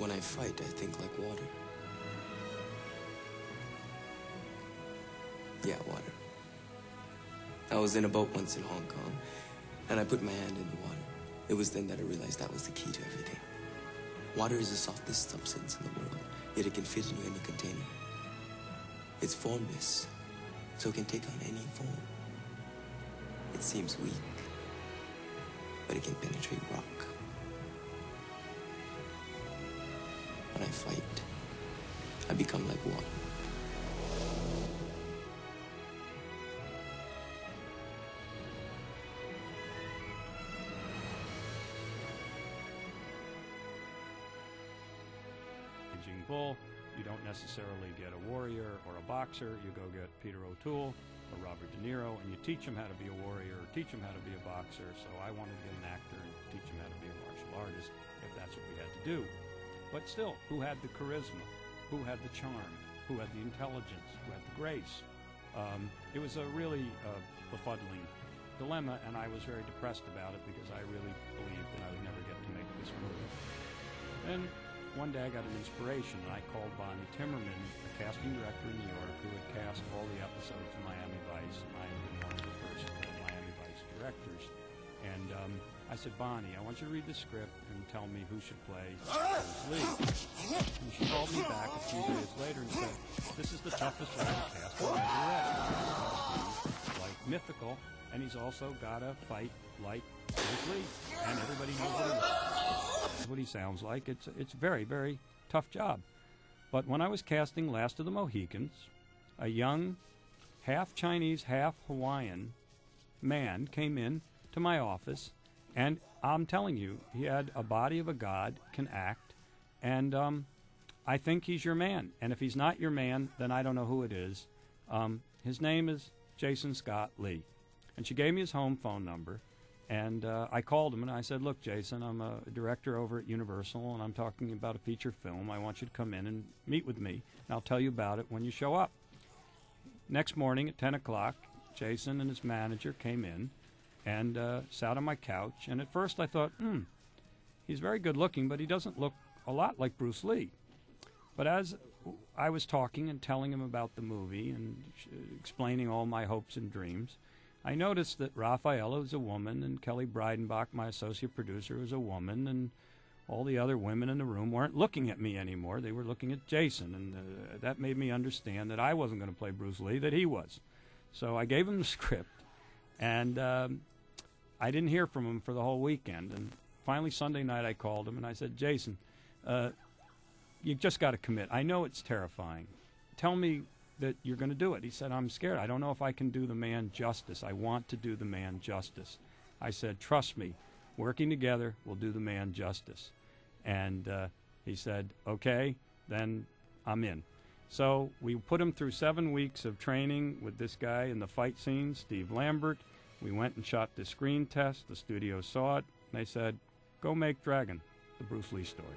When I fight, I think like water. Yeah, water. I was in a boat once in Hong Kong, and I put my hand in the water. It was then that I realized that was the key to everything. Water is the softest substance in the world, yet it can fit into any container. It's formless, so it can take on any form. It seems weak, but it can penetrate rock. When I fight, I become like water. Raging Bull, you don't necessarily get a warrior or a boxer. You go get Peter O'Toole or Robert De Niro, and you teach them how to be a warrior or teach them how to be a boxer. So I wanted to get an actor and teach him how to be a martial artist, if that's what we had to do. But still, who had the charisma? Who had the charm? Who had the intelligence? Who had the grace? It was a really befuddling dilemma, and I was very depressed about it because I really believed that I would never get to make this movie. Then one day I got an inspiration, and I called Bonnie Timmerman, a casting director in New York, who had cast all the episodes of Miami Vice, and I had been one of the first Miami Vice directors. And I said, Bonnie, I want you to read the script and tell me who should play Bruce Lee. And she called me back a few days later and said, this is the toughest role to cast I've ever read. He's like mythical, and he's also got to fight like Bruce Lee, and everybody knows what he sounds like. It's a very, very tough job. But when I was casting Last of the Mohicans, a young, half Chinese, half Hawaiian man came in to my office, and I'm telling you, he had a body of a god, can act, and I think he's your man. And if he's not your man, then I don't know who it is. His name is Jason Scott Lee. And she gave me his home phone number. And I called him and I said, look, Jason, I'm a director over at Universal, and I'm talking about a feature film. I want you to come in and meet with me, and I'll tell you about it when you show up. Next morning at 10 o'clock, Jason and his manager came in and sat on my couch. And at first I thought, he's very good looking, but he doesn't look a lot like Bruce Lee. But as I was talking and telling him about the movie and explaining all my hopes and dreams, I noticed that Rafaela was a woman, and Kelly Breidenbach, my associate producer, was a woman, and all the other women in the room weren't looking at me anymore. They were looking at Jason, and that made me understand that I wasn't going to play Bruce Lee, that he was. So I gave him the script, and I didn't hear from him for the whole weekend. And finally Sunday night I called him, and I said, Jason, you just got to commit. I know it's terrifying. Tell me that you're going to do it. He said, I'm scared. I don't know if I can do the man justice. I want to do the man justice. I said, trust me, working together, we'll do the man justice. And he said, okay, then I'm in. So we put him through 7 weeks of training with this guy in the fight scene, Steve Lambert. We went and shot the screen test. The studio saw it, and they said, go make Dragon, the Bruce Lee story.